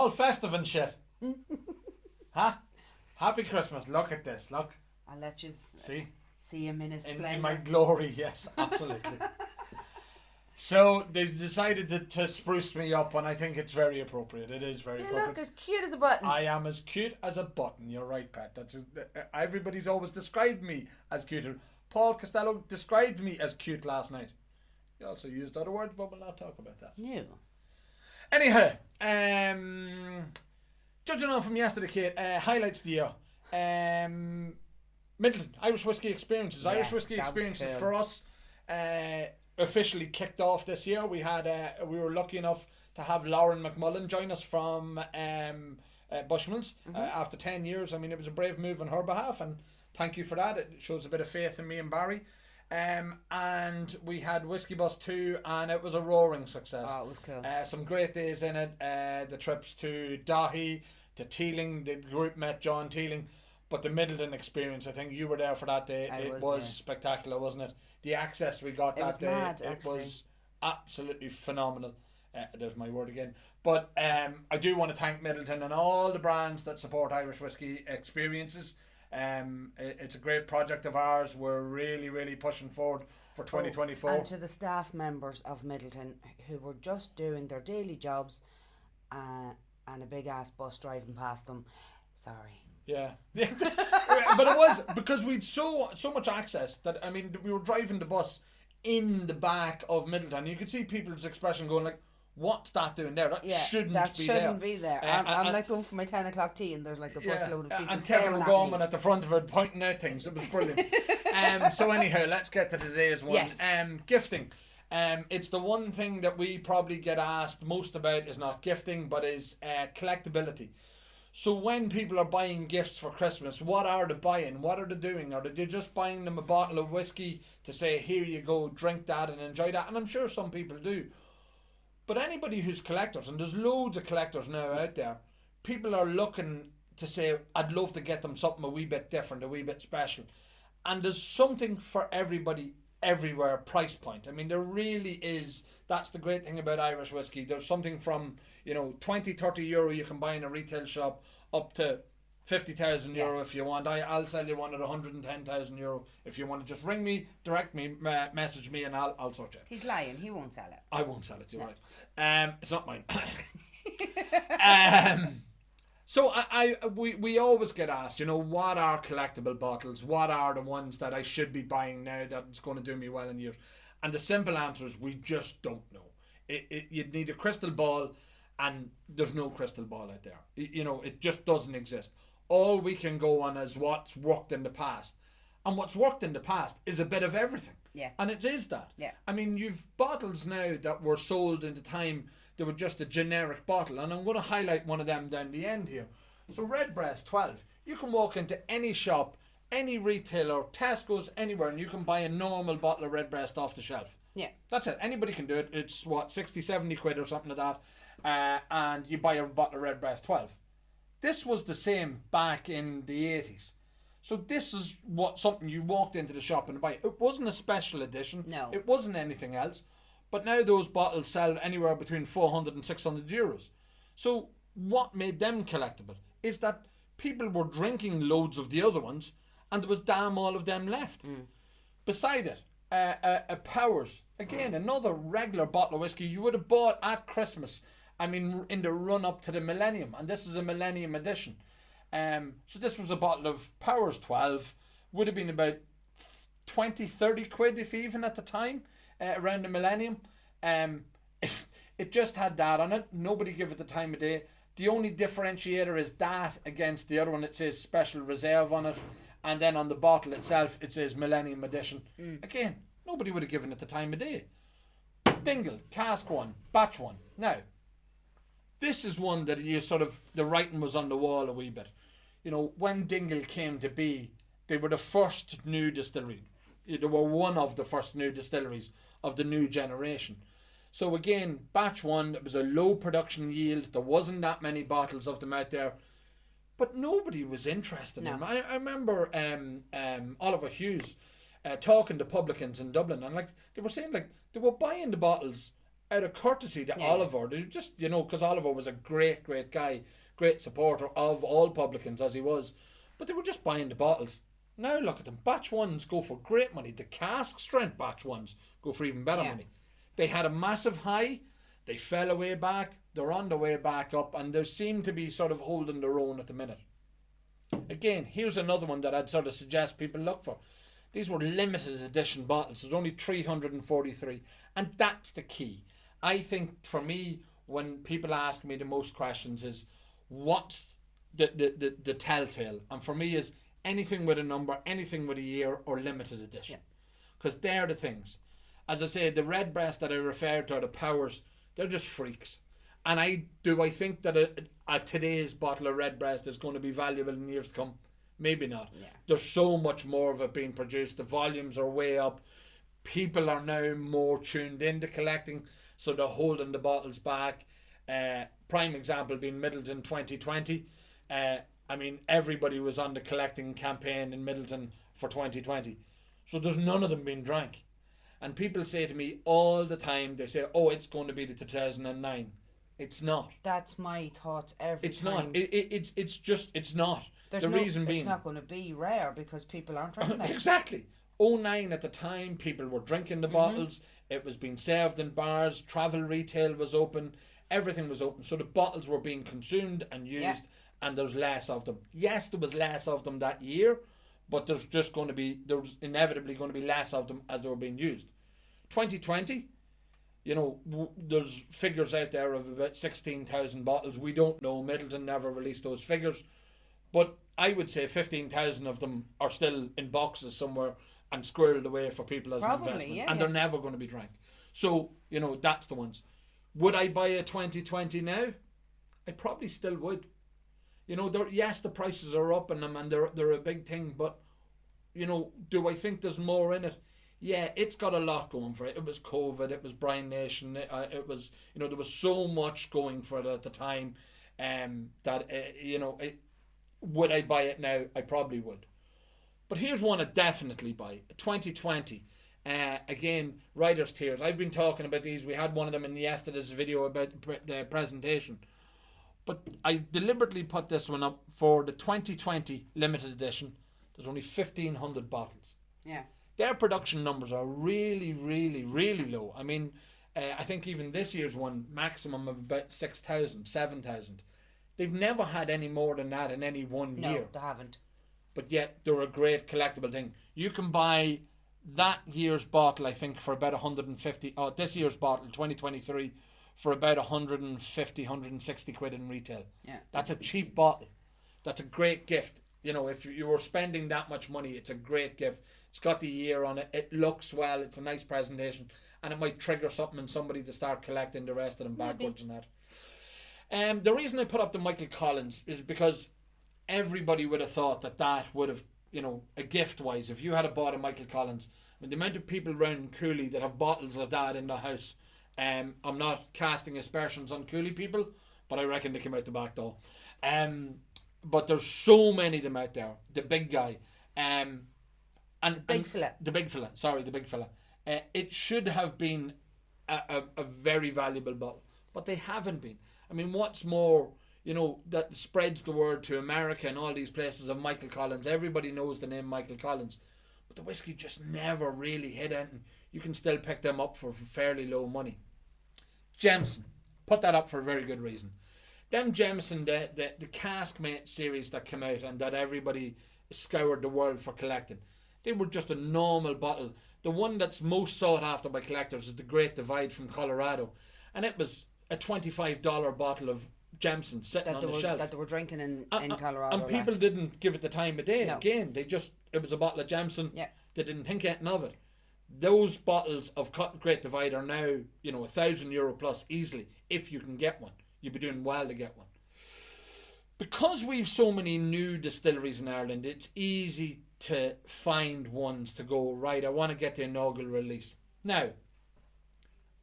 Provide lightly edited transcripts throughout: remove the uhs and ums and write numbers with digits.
all festive and shit. Huh? Happy Christmas. Look at this. Look. I'll let you See? see him in his In splendour. my glory, yes, absolutely. So they decided to spruce me up, and I think it's very appropriate. It is very You appropriate. look as cute as a button. I am as cute as a button. You're right, Pat. Everybody's always described me as cute. Paul Costello described me as cute last night. He also used other words, but we'll not talk about that. No. Anyhow, judging on from yesterday, Kate, highlights the year. Midleton, Irish Whiskey Experiences. Yes, Irish Whiskey that was Experiences cool. for us officially kicked off this year. We were lucky enough to have Lauren McMullen join us from Bushmills after 10 years. I mean, it was a brave move on her behalf, and thank you for that. It shows a bit of faith in me and Barry. And we had Whiskey Bus 2, and it was a roaring success. Oh, it was cool. Some great days in it. The trips to Dahi, to Teeling. The group met John Teeling. But the Midleton experience, I think you were there for that day. It was spectacular, wasn't it? The access we got that day, mad, it actually. was absolutely phenomenal. There's my word again. But I do want to thank Midleton and all the brands that support Irish Whiskey Experiences. It's a great project of ours. We're really, really pushing forward for 2024. And to the staff members of Midleton who were just doing their daily jobs and a big ass bus driving past them, sorry. Yeah. But it was because we'd so much access that, I mean, we were driving the bus in the back of Midleton. You could see people's expression going like, what's that doing there? That shouldn't be there. I'm like going for my 10 o'clock tea and there's like a bus load of people and staring Kevin at O'Gorman me. at the front of it pointing out things. It was brilliant. So anyhow, let's get to today's one. Yes. Gifting. It's the one thing that we probably get asked most about is not gifting, but is collectability. So when people are buying gifts for Christmas, what are they buying? What are they doing? Are they just buying them a bottle of whiskey to say, here you go, drink that and enjoy that? And I'm sure some people do. But anybody who's collectors, and there's loads of collectors now out there, people are looking to say, I'd love to get them something a wee bit different, a wee bit special. And there's something for everybody everywhere price point. I mean, there really is. That's the great thing about Irish whiskey. There's something from, 20, 30 euro you can buy in a retail shop up to 50,000 euro if you want. I'll sell you one at 110,000 euro if you want to just ring me, direct me, message me, and I'll sort you out. He's lying. He won't sell it. I won't sell it. You're right. It's not mine. So we always get asked, what are collectible bottles? What are the ones that I should be buying now that's going to do me well in years? And the simple answer is we just don't know. You'd need a crystal ball, and there's no crystal ball out there. It just doesn't exist. All we can go on is what's worked in the past. And what's worked in the past is a bit of everything. Yeah. And it is that. Yeah. I mean, you've bottles now that were sold in the time they were just a generic bottle. And I'm going to highlight one of them down the end here. So Redbreast 12. You can walk into any shop, any retailer, Tesco's, anywhere, and you can buy a normal bottle of Redbreast off the shelf. Yeah. That's it. Anybody can do it. It's 60, 70 quid or something like that. And you buy a bottle of Redbreast 12. This was the same back in the 80s. So this is something you walked into the shop and buy. It wasn't a special edition. No. It wasn't anything else. But now those bottles sell anywhere between 400 and 600 euros. So what made them collectible is that people were drinking loads of the other ones and there was damn all of them left. Beside it, a Powers. Again, another regular bottle of whiskey you would have bought at Christmas. I mean, in the run-up to the Millennium. And this is a Millennium edition. So this was a bottle of Powers 12. Would have been about 20, 30 quid, if even at the time, around the Millennium. It just had that on it. Nobody gave it the time of day. The only differentiator is that against the other one. It says Special Reserve on it. And then on the bottle itself, it says Millennium Edition. Again, nobody would have given it the time of day. Dingle, cask one, batch one. Now, this is one that the writing was on the wall a wee bit. When Dingle came to be, they were the first new distillery. They were one of the first new distilleries of the new generation. So again, batch one, it was a low production yield. There wasn't that many bottles of them out there. But nobody was interested in them. I remember Oliver Hughes talking to publicans in Dublin, and they were saying they were buying the bottles out of courtesy to Oliver, they just, you know, because Oliver was a great guy, great supporter of all publicans as he was, but they were just buying the bottles. Now look at them. Batch ones go for great money. The cask strength batch ones go for even better money. They had a massive high. They fell away back. They're on the way back up, and they seem to be sort of holding their own at the minute. Again, here's another one that I'd sort of suggest people look for. These were limited edition bottles. There's only 343, and that's the key. I think for me, when people ask me the most questions is, what's the telltale? And for me is anything with a number, anything with a year, or limited edition. Because they're the things. As I say, the Redbreast that I referred to, the Powers, they're just freaks. And I think that a today's bottle of Redbreast is going to be valuable in years to come. Maybe not. There's so much more of it being produced. The volumes are way up. People are now more tuned into collecting, so they're holding the bottles back. Prime example being Middleton 2020. I mean, everybody was on the collecting campaign in Middleton for 2020. So there's none of them being drank. And people say to me all the time, they say, oh, it's going to be the 2009. It's not. That's my thoughts every it's time. It's not. The reason being, it's not going to be rare because people aren't drinking it. Exactly. 09 at the time, people were drinking the bottles. It was being served in bars. Travel retail was open. Everything was open. So the bottles were being consumed and used, and there's less of them. Yes, there was less of them that year, but there's inevitably going to be less of them as they were being used. 2020, you know, there's figures out there of about 16,000 bottles. We don't know. Middleton never released those figures. But I would say 15,000 of them are still in boxes somewhere and squirreled away for people as an investment. And they're never going to be drank. So, you know, that's the ones. Would I buy a 2020 now? I probably still would. You know, yes, the prices are up in them and they're a big thing. But, you know, do I think there's more in it? Yeah, it's got a lot going for it. It was COVID. It was Brian Nation. It was, you know, there was so much going for it at the time that, you know, would I buy it now? I probably would. But here's one I'd definitely buy. 2020. Again, Writer's Tears. I've been talking about these. We had one of them in yesterday's video about the presentation. But I deliberately put this one up for the 2020 limited edition. There's only 1,500 bottles. Yeah. Their production numbers are really, really, really low. I mean, I think even this year's one, maximum of about 6,000, 7,000. They've never had any more than that in any one year. No, they haven't. But yet they're a great collectible thing. You can buy that year's bottle, I think, for about 150. This year's bottle, 2023, for about 150, 160 quid in retail. Yeah. That's a cheap bottle. That's a great gift. You know, if you were spending that much money, it's a great gift. It's got the year on it. It looks well. It's a nice presentation. And it might trigger something in somebody to start collecting the rest of them backwards and that. The reason I put up the Michael Collins is because everybody would have thought that would have, you know, a gift wise, if you had bought a Michael Collins, I mean, the amount of people around Cooley that have bottles of that in the house, I'm not casting aspersions on Cooley people, but I reckon they came out the back door. But there's so many of them out there. The big guy, the big fella. It should have been a very valuable bottle, but they haven't been. I mean, what's more, you know, that spreads the word to America and all these places of Michael Collins. Everybody knows the name Michael Collins, but the whiskey just never really hit anything. You can still pick them up for fairly low money. Jameson, put that up for a very good reason. Them Jameson, the Caskmate series that came out and that everybody scoured the world for collecting, they were just a normal bottle. The one that's most sought after by collectors is the Great Divide from Colorado, and it was a $25 bottle of Jameson sitting on the shelf that they were drinking in Colorado, and people didn't give it the time of day. No. Again, it was a bottle of Jameson. Yeah. They didn't think anything of it. Those bottles of Great Divide are now, you know, €1,000 plus easily if you can get one. You'd be doing well to get one. Because we've so many new distilleries in Ireland, it's easy to find ones to go, right, I want to get the inaugural release. Now,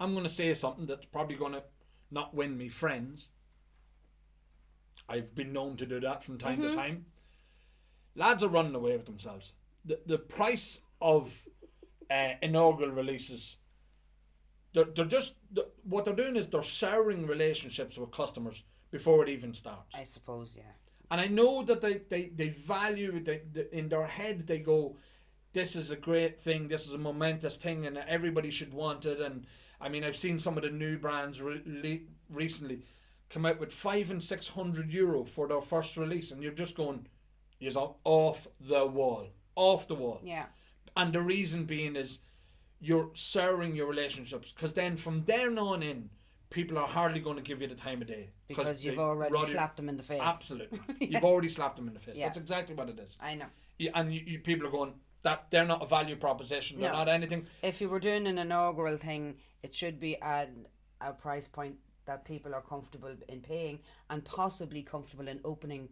I'm going to say something that's probably going to not win me friends. I've been known to do that from time to time. Lads are running away with themselves. The price of inaugural releases they're just what they're doing is they're souring relationships with customers before it even starts. I suppose, yeah. And I know that they value in their head they go, this is a great thing, this is a momentous thing, and everybody should want it. And I mean, I've seen some of the new brands recently come out with €500 and €600 for their first release, and you're just going, you're off the wall. Yeah. And the reason being is you're souring your relationships, because then from there on in, people are hardly going to give you the time of day. Because you've already slapped them in the face. Absolutely. You've already slapped them in the face. Yeah. That's exactly what it is. I know. And you people are going, that they're not a value proposition. They're not anything. If you were doing an inaugural thing, it should be at a price point that people are comfortable in paying and possibly comfortable in opening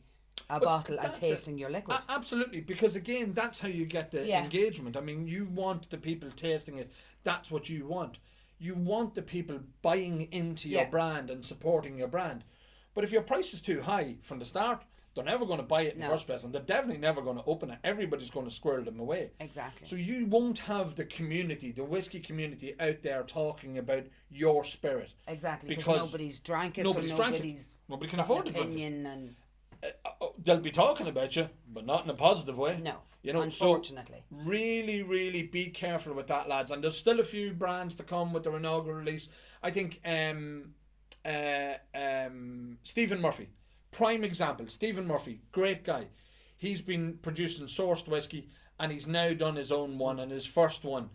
a bottle and tasting your liquid. Absolutely, because again, that's how you get the engagement. I mean, you want the people tasting it. That's what you want. You want the people buying into your brand and supporting your brand. But if your price is too high from the start, they're never going to buy it in the first place, and they're definitely never going to open it. Everybody's going to squirrel them away. Exactly. So you won't have the community, the whiskey community out there talking about your spirit. Exactly, because nobody's drank it, nobody can afford to drink it. And they'll be talking about you, but not in a positive way. No, you know, unfortunately. So really, really be careful with that, lads. And there's still a few brands to come with their inaugural release. I think Stephen Murphy, prime example. Stephen Murphy, great guy. He's been producing sourced whiskey, and he's now done his own one, and his first one,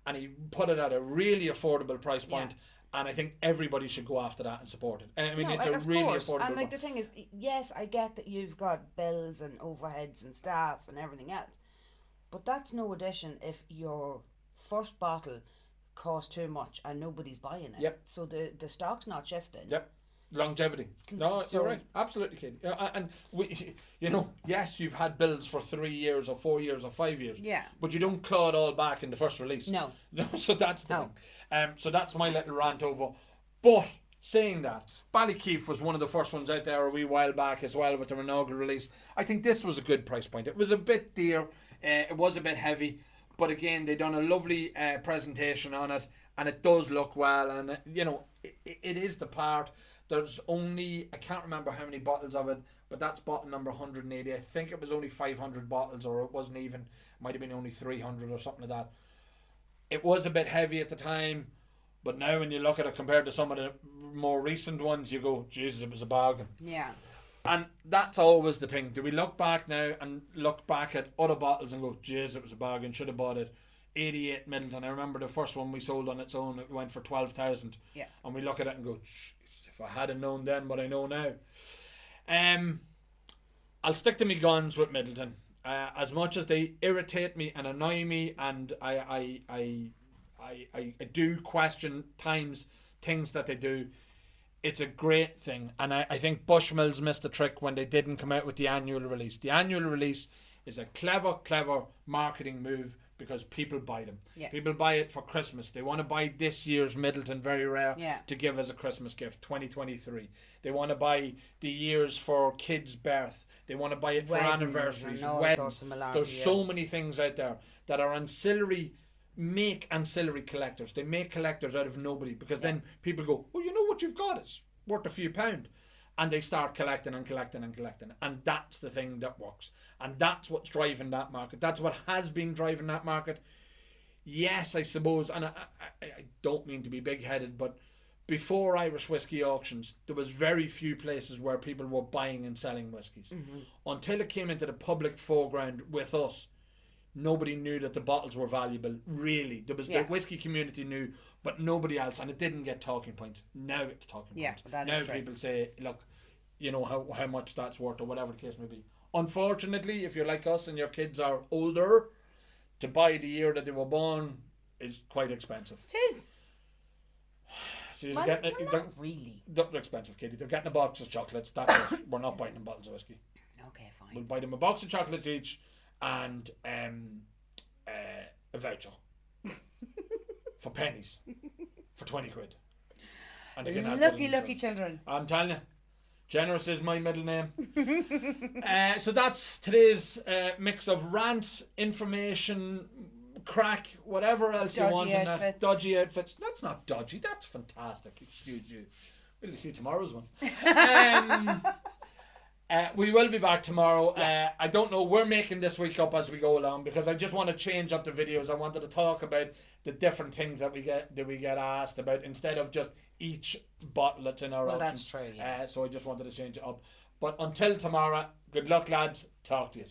and he put it at a really affordable price point. Yeah. And I think everybody should go after that and support it. I mean, it's a really affordable. And like the thing is, yes, I get that you've got bills and overheads and staff and everything else, but that's no addition if your first bottle costs too much and nobody's buying it. Yep. So the stock's not shifting. Yep. Longevity. No, you're right. Absolutely, Katie. And we, you know, yes, you've had bills for 3 years or 4 years or 5 years. Yeah. But you don't claw it all back in the first release. No. No. So that's the thing. So that's my little rant over. But saying that, Ballykeefe was one of the first ones out there a wee while back as well with their inaugural release. I think this was a good price point. It was a bit dear. It was a bit heavy. But again, they done a lovely presentation on it, and it does look well. And you know, it is the part. There's only, I can't remember how many bottles of it, but that's bottle number 180. I think it was only 500 bottles, or it wasn't even, it might have been only 300 or something like that. It was a bit heavy at the time, but now when you look at it compared to some of the more recent ones, you go, Jesus, it was a bargain. Yeah. And that's always the thing. Do we look back now and look back at other bottles and go, Jesus, it was a bargain, should have bought it. 88 Middleton. I remember the first one we sold on its own, it went for 12,000. Yeah. And we look at it and go, if I had known then what I know now. I'll stick to my guns with Middleton. As much as they irritate me and annoy me, and I do question times things that they do, it's a great thing. And I think Bushmills missed the trick when they didn't come out with the annual release. The annual release is a clever marketing move, because people buy them. Yeah. People buy it for Christmas. They want to buy this year's Middleton, very rare, to give as a Christmas gift, 2023. They want to buy the years for kids' birth. They want to buy it for anniversaries, weddings. There's so many things out there that are ancillary, make ancillary collectors. They make collectors out of nobody, because then people go, oh, you know what you've got? It's worth a few pound. And they start collecting and collecting and collecting. And that's the thing that works. And that's what's driving that market. That's what has been driving that market. Yes, I suppose, and I don't mean to be big-headed, but before Irish whiskey auctions, there was very few places where people were buying and selling whiskies. Mm-hmm. Until it came into the public foreground with us, nobody knew that the bottles were valuable, really. There was the whiskey community knew, but nobody else, and it didn't get talking points. Now it's talking points. Now people say, look, you know how much that's worth, or whatever the case may be. Unfortunately, if you're like us and your kids are older, to buy the year that they were born is quite expensive. It is. So not really. They're expensive, Katie. They're getting a box of chocolates. That's it. We're not buying them bottles of whiskey. Okay, fine. We'll buy them a box of chocolates each, and a voucher for pennies, for 20 quid. And they can have lucky children. I'm telling you, generous is my middle name. So that's today's mix of rants, information, crack, whatever else you Dodgy want. And outfits. Dodgy outfits. That's not dodgy. That's fantastic. Excuse you. We'll see tomorrow's one. We will be back tomorrow. I don't know. We're making this week up as we go along because I just want to change up the videos. I wanted to talk about the different things that we get asked about instead of just each bottle that's in our auction. That's true. Yeah. So I just wanted to change it up. But until tomorrow, good luck, lads. Talk to you.